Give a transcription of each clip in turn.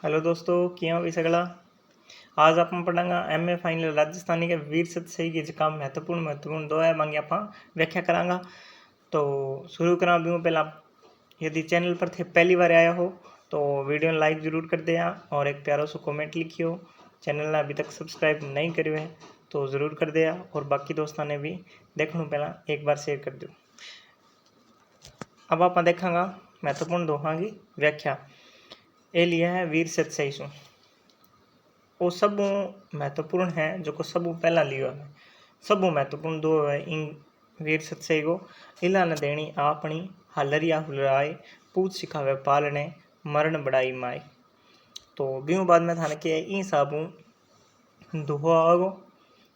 Hello दोस्तों, किया भी सगला। आज आप पढ़ांगा एमए फाइनल राजस्थानी के वीर सतसई की जो काम महत्वपूर्ण दो है मांगी आप व्याख्या करांगा। तो शुरू करा भी पहला, यदि चैनल पर थे पहली बार आया हो तो वीडियो लाइक जरूर कर दिया और एक प्यारा सो कमेंट लिखियो। चैनल ने अभी तक सब्सक्राइब नहीं करियो है तो ज़रूर कर दिया और बाकी दोस्तों ने भी देखने पहला एक बार शेयर कर दो। अब आप देखांगा महत्वपूर्ण दोहा की व्याख्या। ये लिया है वीर सतसई सु। वो सब महत्वपूर्ण है जो को सब पहला लियो है। सब महत्वपूर्ण दो है इन वीर सतसई को। इला न देनी आपनी हलरिया हुलराए, पूछ सिखावे पालने, मरण बड़ाई माए। तो बीऊ बाद में थाने के इन साबू दुहो आगो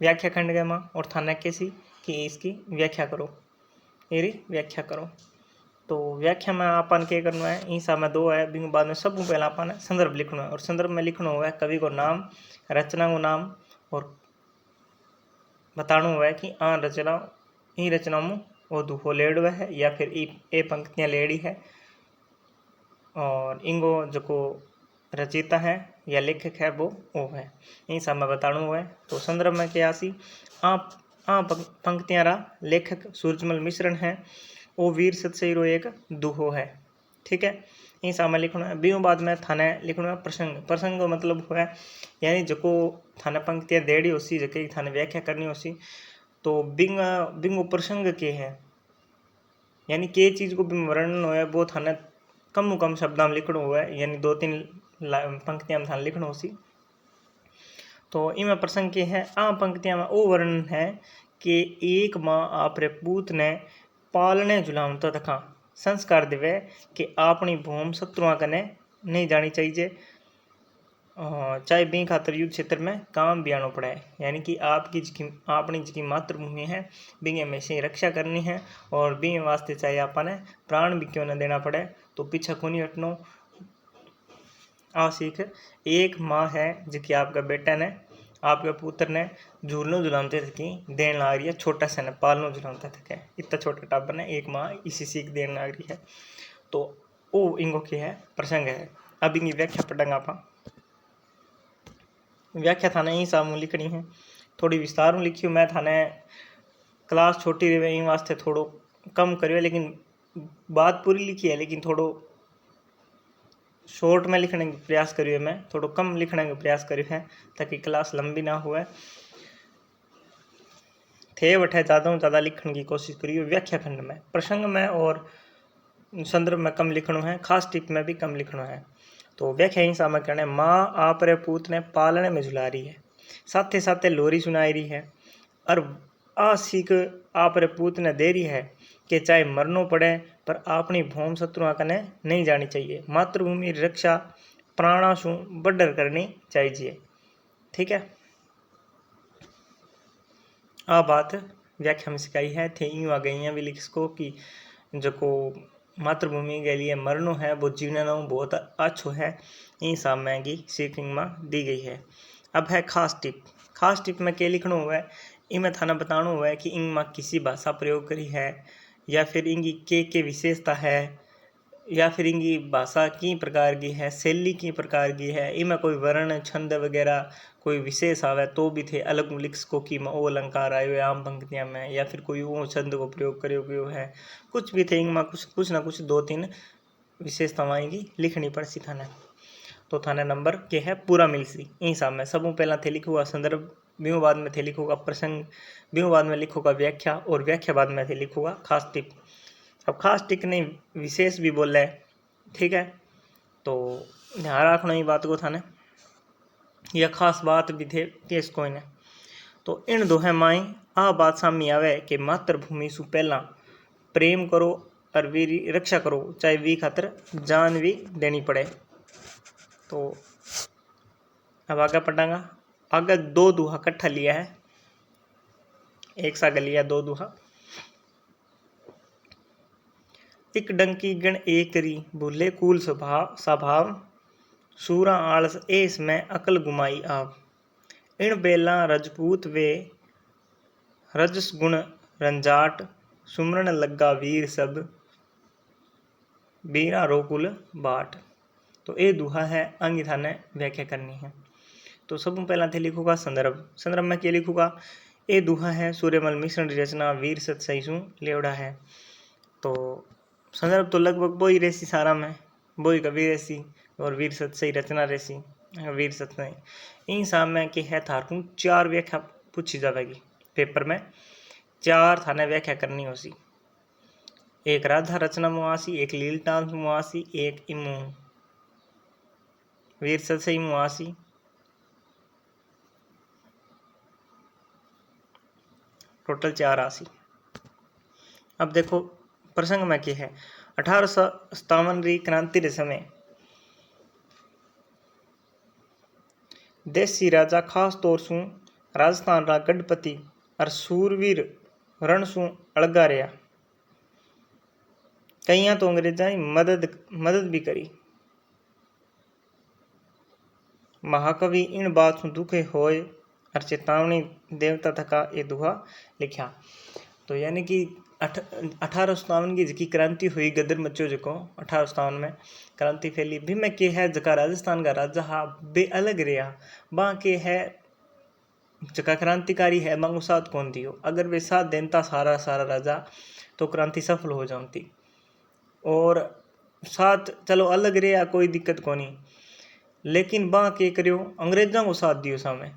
व्याख्या खंड के माँ और थाने कैसी कि इसकी व्याख्या करो, एरी व्याख्या करो। तो व्याख्या में अपन क्या करना है, इन में दो है बिंग बाद में सब पहला अपन संदर्भ लिखना है और संदर्भ में लिखना हुआ है कवि को नाम, रचना को नाम और बताना हुआ है कि रचना ई रचना में वो दुहो लेड़ हुआ है या फिर ए पंक्तियाँ लेड़ी है और इंगो जो को रचयिता है या लेखक है वो है। इन सब में बताना हुआ है। तो संदर्भ में क्या सी पंक्तियाँ रा लेखक सूरजमल मिश्रण है, वो वीर सतसई रो एक दुहो है। ठीक है, इन सामा लिखना है। बीऊ बाद में थाने लिखना है प्रसंग। प्रसंग का मतलब है यानी जो थाने पंक्तियाँ देड़ी होसी जके थाने व्याख्या करनी होसी। तो बिंग प्रसंग के है यानी के चीज़ को वर्णन हो वो थाने कम शब्दां में लिखना हुआ है, यानी 2-3 पंक्तियां में थाने लिखना होसी। तो इनमें प्रसंग के है पंक्तियां में वो वर्णन है कि एक माँ आपरे पूत ने पालने जुलामता तथा संस्कार देवे कि अपनी भूम शत्रुआ कने नहीं जानी चाहिए, चाहे बी खातर युद्ध क्षेत्र में काम भी आना पड़े। यानी कि अपनी जिकी मातृभूमि है बी हमेशा रक्षा करनी है और बी वास्ते चाहे आपने प्राण भी क्यों न देना पड़े तो पीछा को नहीं हटनो। आ सीख एक माँ है जिकी आपका बेटा ने आपके पुत्र ने झूलनो झुलामते थकी देन ला रही है, छोटा सा ने पालनो झुलामता थके इतना छोटा टाबर ने एक माँ इसी सीख देन ला रही है। तो वो इंगो की है प्रसंग है। अब इनकी व्याख्या पढ़ेंगे आप। व्याख्या थाने ही सामू लिखनी है, थोड़ी विस्तार में लिखी मैं थाने क्लास छोटी रही इन वास्ते थोड़ो कम करियो, लेकिन बात पूरी लिखी है लेकिन थोड़ो शॉर्ट में लिखने का प्रयास करियो, मैं थोड़ो कम लिखने का प्रयास करियो है ताकि क्लास लंबी ना हुए। थे वठे ज़्यादा लिखने की कोशिश करियो व्याख्या खंड में, प्रसंग में और संदर्भ में कम लिखना है, खास टिप में भी कम लिखना है। तो व्याख्या ही सामने कहने माँ आप रे पूत ने पालने में झुला रही है, साथे साथे लोरी सुनाई रही है और आ सीख आप रे पूत ने दे रही है कि चाहे मरनो पड़े पर अपनी भूम शत्रुआ कने नहीं जानी चाहिए, मातृभूमि रक्षा प्राणा सु बढ़कर करनी चाहिए। ठीक है, आ बात व्याख्या में सिखाई है थे यूँ आ गई है भी लिखो कि जो को मातृभूमि के लिए मरनो है वो जीवना बहुत अच्छो है, इन सामने की सीखिंग में दी गई है। अब है खास टिप। खास टिप में क्या लिखना हुआ है, इनमें थाना बताना हुआ है कि इनमें किसी भाषा प्रयोग करी है या फिर इनकी के विशेषता है या फिर इनकी भाषा की प्रकार की है, शैली की प्रकार की है, इनमें कोई वर्ण छंद वगैरह कोई विशेष आवे तो भी थे अलग लिख सको कि वो अलंकार आयो आम पंक्तियां में या फिर कोई वो छंद को प्रयोग करो गयो है, कुछ भी थे इनमें कुछ ना कुछ 2-3 विशेषताएं की लिखनी पड़सी थाने। तो थाने नंबर के है पूरा मिलसी इन हिसाब में सब पहला थे लिखूगा संदर्भ, बीऊ बाद में थे लिखूगा प्रसंग, बीऊ बाद में लिखूगा व्याख्या और व्याख्या बाद में थे लिखूगा खास टिप। अब खास टिक नहीं विशेष भी बोल रहे, ठीक है, तो ध्यान रखना ये बात को थाने, यह खास बात भी थे केस कोई ने। तो इन दोहे माई आ बात सामने आवे कि मातृभूमि सु पहला प्रेम करो और वीर रक्षा करो चाहे वी खातर जान भी देनी पड़े। तो अब आगे पढ़ांगा। आगे 2 दोहा इकट्ठा लिया है, एक सा लिया 2 दोहा। एक डंकी गण एक री भूले कूल स्वभाव, सूरा आलस एस में अकल गुमाई आव। इन बेला रजपूत वे रजस गुण रंजाट, सुमरन लग्गा वीर सब बीरा रोकुल बाट। तो ये दुहा है आगे थाने व्याख्या करनी है। तो सब पहला थे लिखूंगा संदर्भ। संदर्भ में क्या लिखूंगा, ये दुहा है सूर्यमल मिश्रण की रचना वीर सतसई सु लेवड़ा है। तो संदर्भ तो लगभग वो ही रेसी सारा में, वो ही कवि रेसी और वीर सतसई रचना रेसी वीर सतसई। इन साम में के है थारकू 4 व्याख्या पूछी जाएगी पेपर में, 4 थाने व्याख्या करनी होसी। एक राधा रचना मुआसी, एक लीलटान मुआसी, एक इमू वीर सतसई मुआसी, टोटल 4 आसी। अब देखो प्रसंग में क्या है, 1857 री क्रांति रे समय देसी राजा खास तौर सु राजस्थान रा गढ़पति और सूरवीर रण सु अलगा रहा। कईया तो अंग्रेजा की मदद भी करी। महाकवि इन बात सु दुखे होए और चेतावनी देवता थका ये दुहा लिखा। तो यानी कि 1857 की जकी क्रांति हुई, गदर मचो जको 1857 में क्रांति फैली भी में के है जका राजस्थान का राजा हा बे अलग रहा। बा के है जका क्रांतिकारी है मांगो साथ कौन दियो, अगर वे साथ देनता सारा राजा तो क्रांति सफल हो जाती। और साथ चलो अलग रहा कोई दिक्कत कोनी, लेकिन बा के करियो अंग्रेजों को साथ दियो सामने।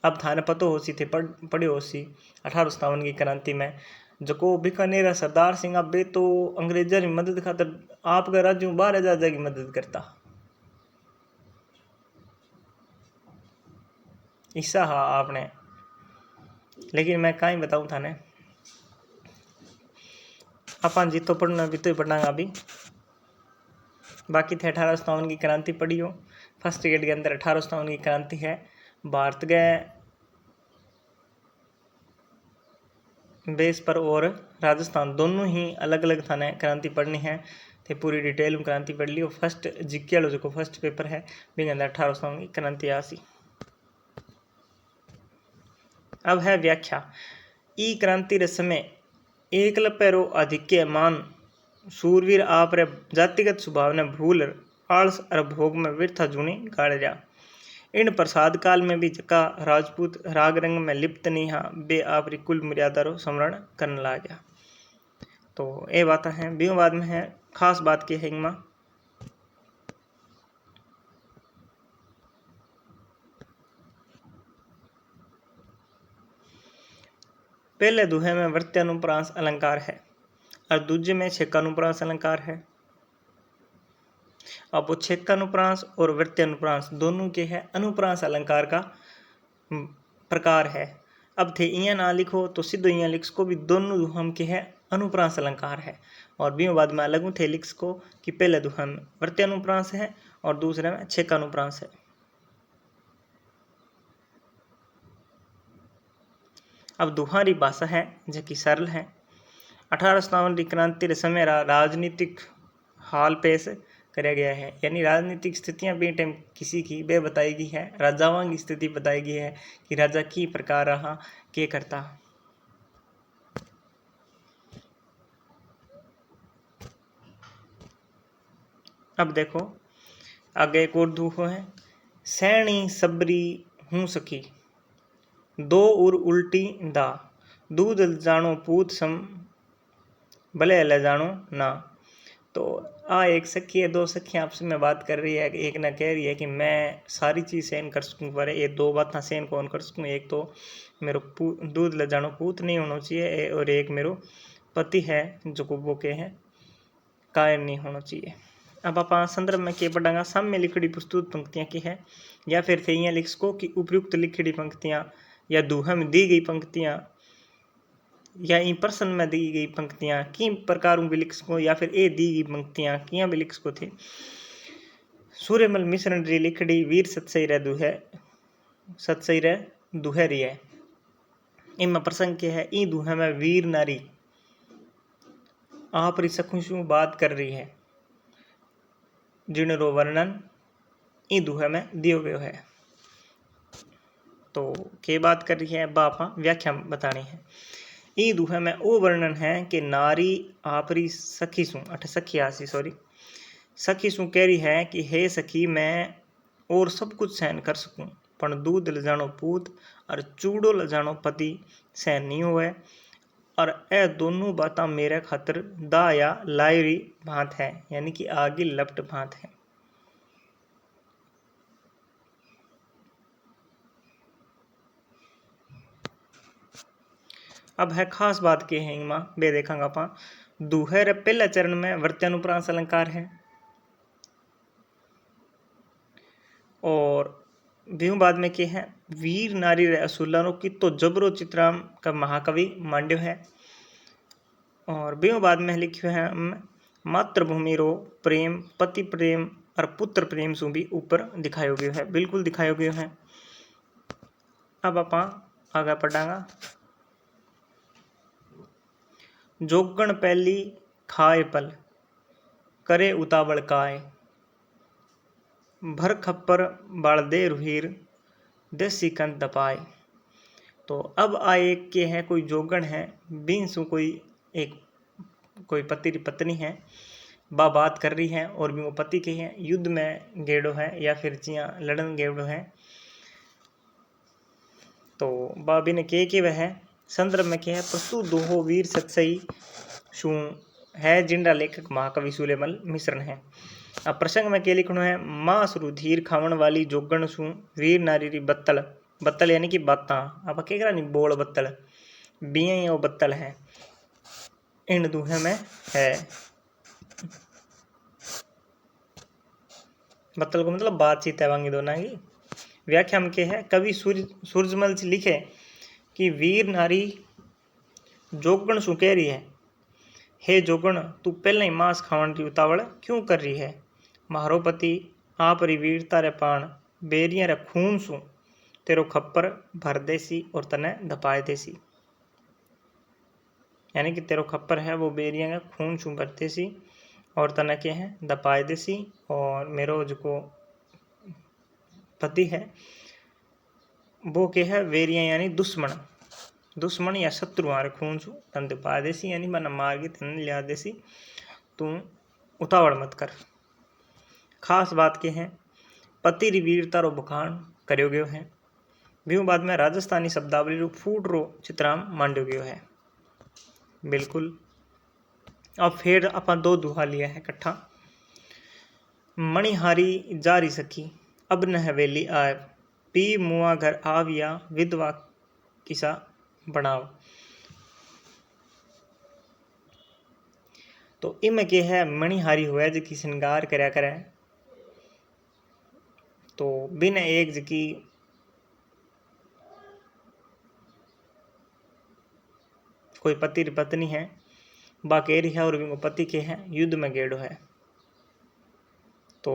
अब थाने पतो हो सी थे पढ़े हो सी 1857 की क्रांति में जको बीकानेर सरदार सिंह बे तो अंग्रेजा की मदद खातर आपका राज्यों बाहर राजा की मदद करता। ईसा हा आपने, लेकिन मैं कहीं बताऊं थाने, अपन जितो पढ़ना भी तो ही पढ़ना अभी। बाकी थे 1857 की क्रांति पढ़ी हो। फर्स्ट ग्रेड के अंदर 1857 की क्रांति है। भारत के बेस पर और राजस्थान दोनों ही अलग अलग थाने क्रांति पढ़नी है। थे पूरी डिटेल में क्रांति पढ़ ली। और फर्स्ट जीके वालों जो फर्स्ट पेपर है भी अंदर 1857 की क्रांति आसी। अब है व्याख्या। ई क्रांति रे समय एकलव्य रो आधिक्य मान सूरवीर आप रे जातिगत स्वभाव ने भूल आलस और भोग में व्यर्थ जुनी गाड़ रहा। इन प्रसाद काल में भी जका राजपूत राग रंग में लिप्त नहीं हा बे आपरी कुल मर्यादा रो स्मरण करने लग गया। तो ये बात है बीओ बाद में है खास बात की है इनमें पहले दुहे में वृत्यानुप्रांस अलंकार है और दूजे में छेकानुप्रांस अलंकार है। अब वो छेकानुप्रांस और वृत्यानुप्रांस दोनों के है अनुप्रांस अलंकार का प्रकार है। अब थे इया ना लिखो तो सीधो इया लिख को भी दोनों दुहम के है अनुप्रांस अलंकार है। और भी बाद में अलग थे लिख को कि पहले दुहम में वृत्यानुप्रांस है और दूसरे में छेकानुप्रांस है। अब दुहारी भाषा है जो कि सरल है। 1857 की क्रांति समय राजनीतिक हाल पेश कराया गया है, यानी राजनीतिक स्थितियां भी टाइम किसी की बे बताई गई है। राजाओं की स्थिति बताई गई है कि राजा की प्रकार रहा के करता। अब देखो आगे एक और दुहो है। सैणी सबरी हूँ सखी दो उर उल्टी दा दूध जानो पूत सम भले ले जानो ना। तो एक सखी है, 2 सखियाँ आपस में बात कर रही है। एक ने कह रही है कि मैं सारी चीज़ सहन कर सकूँ पर ये 2 बातें सहन कौन कर सकूँ। एक तो मेरो दूध ले जानो पूत नहीं होना चाहिए और एक मेरो पति है जो को वो के है कायर नहीं होना चाहिए। अब आप संदर्भ में क्या पढ़ांगा, सामने लिखड़ी प्रस्तुत पंक्तियाँ की है या फिर थे यहाँ लिख को कि उपयुक्त लिखड़ी पंक्तियाँ या दुहा में दी गई पंक्तियाँ या इन प्रश्न में दी गई पंक्तियाँ किन प्रकारों भी लिख सको या फिर ए दी गई पंक्तियाँ किया भी लिख सको थे। सूर्यमल मिश्रण री लिखड़ी वीर सतसई रे दुहरी है। इनमें प्रसंग के है ई दुहे में वीर नारी आप री सखुशु बात कर रही है जिनरो वर्णन ई दुहे में दियो गयो है। तो के बात कर रही है बापा व्याख्या बतानी है। ई दुहे में वो वर्णन है कि नारी आपरी सखी सु अठ सखी आसी सॉरी सखी सू कह रही है कि हे सखी मैं और सब कुछ सहन कर सकूं पर दूध ल जानो पूत और चूड़ो ल जानो पति सहन नहीं हुए और ए दोनों बातें मेरे खातिर दा या लायरी भांत है यानी कि आगे लपट भांत है। अब है खास बात के हैं मां बे देखांगा अपा दूहे रे पहले चरण में वर्त्यानुप्रास अलंकार है और ब्यों बाद में क्या है वीर नारी रे असुलानो की तो जबरो चित्राम का महाकवि मांड्यो है और ब्यों बाद में लिखियो है मातृभूमि रो प्रेम पति प्रेम और पुत्र प्रेम सु भी ऊपर दिखायो गयो है बिल्कुल दिखायो गयो है। अब अपा आगे पढ़ांगा जोगण पहली खाए पल करे उतावल काय भर खप्पर बाल दे रुहीर देसी कंत दपाए। तो अब आए के है कोई जोगण है बींसु कोई पति की पत्नी है बा बात कर रही है और भी वो पति के हैं युद्ध में गेड़ो है या फिर चिया लड़न गेड़ो है तो बाबी ने के वह है संदर्भ में क्या है प्रस्तुत दोहो वीर सत्सई शू है जिंडा लेखक महाकवि सुलेमल मिश्रण है। अब प्रसंग में क्या लिखना है माँ सुरुधीर खावन वाली जोगण सू वीर नारी री बत्तल बत्तल यानी कि बाता आप क्या करा नहीं बोल बत्तल बिया वो बत्तल है इन दूहे में है बत्तल को मतलब बातचीत है वांगी दोनों की व्याख्या में क्या है कवि सूरजमल लिखे कि वीर नारी जोगण सु कह रही है हे जोगण तू पहले ही मांस खावन की उतावल क्यों कर रही है मारो पति आप री वीरता रे पान बेरिया रे खून सु तेरो खप्पर भर देसी और तने धपाए देसी यानी कि तेरो खप्पर है वो बेरिया का खून सु भर देसी और तने के है दपाए देसी और मेरो जो पति है वो के है वेरिया यानी दुश्मन या शत्रु आर खून सु तन दपा देसी यानी बना मार के तन लिया देसी तू उतावड़ मत कर। खास बात के हैं पति री वीरता रो बखान करो गयो है ब्यों बाद में राजस्थानी शब्दावली रो फूट रो चित्राम मांड्यो गयो है बिल्कुल। अब फिर अपन दो दुहा लिया है इकट्ठा मणिहारी जारी सखी अब न हवेली आए पी मुआ घर आविया विधवा किसा बनाव। तो इम के है मणिहारी हुआ जी की श्रृंगार करया करे तो बिन एक जी कोई पति पत्नी है बाकेरी है और भी पति के हैं युद्ध में गेड़ो है तो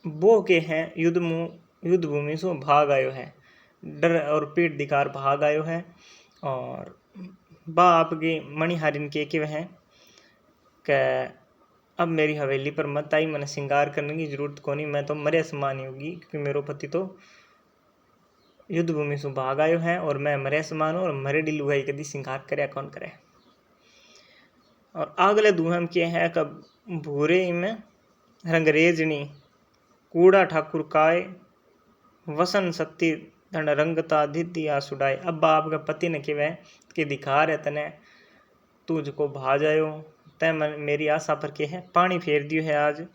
वो के हैं युद्ध भूमि से भाग आयो है डर और पीठ दिखार भाग आयो है और बा आपकी मणिहारिन के वह है अब मेरी हवेली पर मत आई मैंने श्रृंगार करने की जरूरत को नहीं मैं तो मरे समान ही होगी क्योंकि मेरो पति तो युद्ध भूमि से भाग आयो है और मैं मरे समान हूँ और मरे डी लुगाई कदी श्रृंगार करे कौन करे। और अगले दूहम के है कब भूरे में रंगरेजनी कूड़ा ठाकुर काय वसन सत्ती धन रंगता धिद्दी आ सुडाए। अब बाप का पति ने कहवे कि दिखा रहे तने तू जो भाज आयो तय मेरी आशा पर के है पानी फेर दियो है आज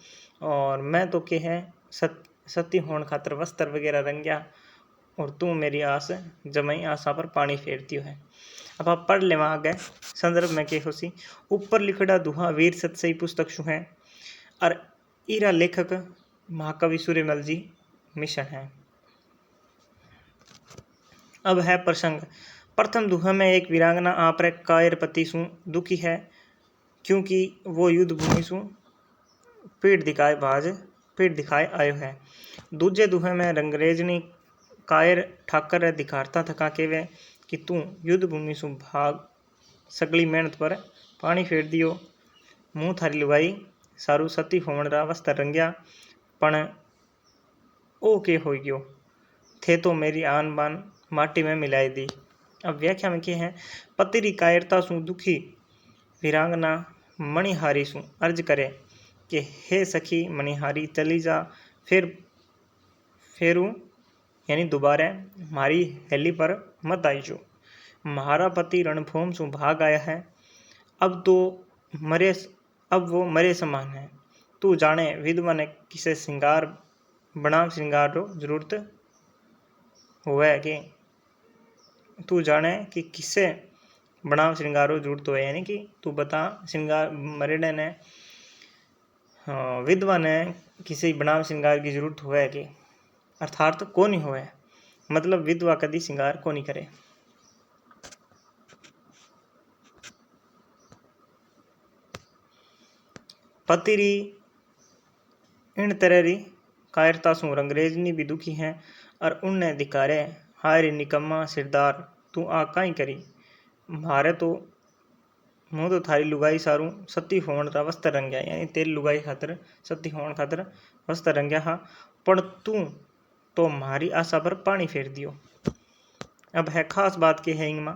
और मैं तो के है सती होने खातर वस्त्र वगैरह रंग्या और तू मेरी आस जमाई आशा पर पानी फेर दियो है। अब आप पढ़ ले वहाँ गए संदर्भ में के होसी ऊपर लिखड़ा दुहा वीर सत्सई पुस्तक शु है और इरा लेखक महाकवि सूर्यमल जी मिशन है। अब है प्रसंग प्रथम दुहा में एक वीरांगना आप रे कायर पति सु दुखी है क्योंकि वो युद्ध भूमि सु पीठ दिखाए आयो है। दूजे दुहे में रंगरेजनी कायर ठाकर दिखारता थका केवे कि तू युद्ध भूमि सु भाग सगली मेहनत पर पानी फेर दियो मुँह थारी लुगाई सारू सती होवन रा वस्त्र रंग्या पण ओ के हो गयो थे तो मेरी आन बान माटी में मिलाई दी। अब व्याख्या में क्या है पति री कायरता सु दुखी वीरांगना मणिहारी सु अर्ज करे कि हे सखी मणिहारी चली जा फेरू यानी दोबारा मारी हेली पर मत आई जो। महारा पति रणभूम सु भाग आया है, अब वो मरे समान है। तू जाने विधवा ने किसे श्रृंगार बनाम श्रृंगार रो जरूरत हुए कि तू जाने कि किसे बनाम श्रृंगार रो जरूरत हुए, यानी कि तू बता श्रृंगार मरेडे ने विधवा ने किसी बनाम श्रृंगार की जरूरत हुए कि अर्थात को नहीं हुए, मतलब विधवा कदी श्रृंगार को नहीं करे। पतिरी इन तरह कायरता सु रंगरेजनी भी दुखी है और उनने धिकारे हाय रे निकम्मा सिरदार तू आ काई करी। मारे तो मुँह तो थारी लुगाई सारू सती होण रा वस्त्र रंग्या, यानी तेरी लुगाई खातर सती होण खातर वस्त्र रंग्या हा, पण तू तो मारी आशा पर पानी फेर दियो। अब है खास बात की है इनमें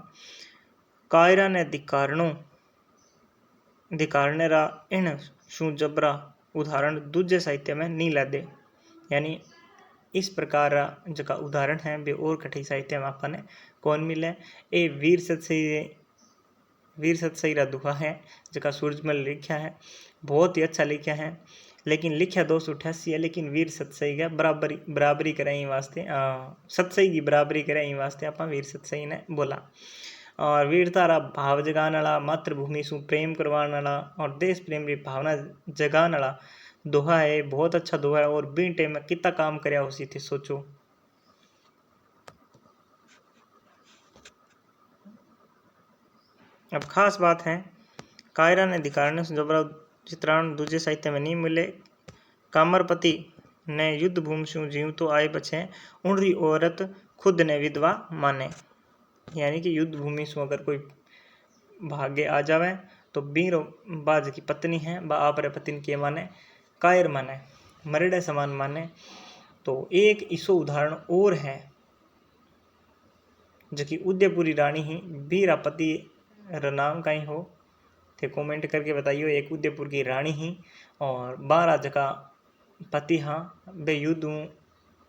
कायरा ने धिकारने रा इन शू जबरा उदाहरण दूजे साहित्य में नहीं ला दे, यानी इस प्रकार जका उदाहरण है वे और कठी साहित्य में आपने कौन मिले। ए वीर सतसई रा दुहा है जका सूरजमल लिखा है, बहुत ही अच्छा लिखा है, लेकिन लिखा 288 है, लेकिन वीर सतसई का बराबरी करे वास्ते सतसई की बराबरी करे वास्ते आप वीर सतसई ने बोला। और वीरता रा भाव जगाने वाला, मातृभूमि सु प्रेम करवाने वाला और देश प्रेम की भावना जगाने वाला दोहा है, बहुत अच्छा दोहा है। और बीन टाइम में कितना काम करया उसी थी सोचो। अब खास बात है कायरा ने धिकारने से जबरा चित्राण दूजे साहित्य में नहीं मिले। कामरपति ने युद्ध भूमि से जीव तो आए बचे उनरी औरत खुद ने विधवा माने, यानी कि युद्ध भूमि से अगर कोई भाग्य आ जावे तो बीर बाज की पत्नी है बा आपरे पत्नी के माने कायर माने मरेडे समान माने। तो एक इसो उदाहरण और है जो कि उदयपुरी रानी ही बीरा पति रा नाम कहीं हो थे कमेंट करके बताइयो। एक उदयपुर की रानी ही और 12 जका पति हाँ बे युद्ध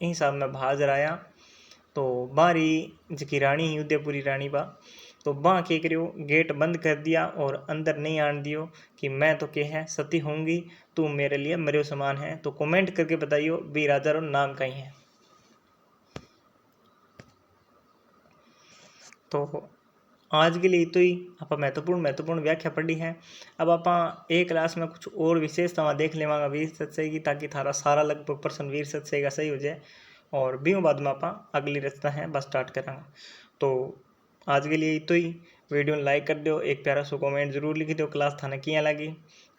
हिसाब में भाज राया, तो बारी जकी रानी ही उदयपुरी रानी बा तो बाँ के करियो गेट बंद कर दिया और अंदर नहीं आन दियो कि मैं तो के है सती होंगी तू मेरे लिए मरियो समान है। तो कमेंट करके बताइयो बी राजा रो नाम कहीं है। तो आज के लिए तो ही आप महत्वपूर्ण व्याख्या पढ़ी है। अब आप एक क्लास में कुछ और विशेषतावां देख लेवांगा वीर सतसई की, ताकि थारा सारा लगभग प्रश्न वीर सतसई का सही हो जाए और बीओ बाद में आप अगली रचना है बस स्टार्ट करांगा। तो आज के लिए तो ही वीडियो लाइक कर दो, एक प्यारा सो कमेंट जरूर लिख दो क्लास थाने किया लगी,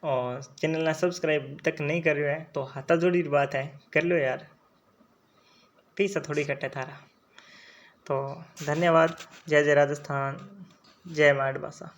और चैनल ने सब्सक्राइब तक नहीं कर रहे है तो हाथा जोड़ी बात है कर लो यार, पैसा थोड़ी कटे थारा। तो धन्यवाद। जय जय राजस्थान, जय माड़ भाषा।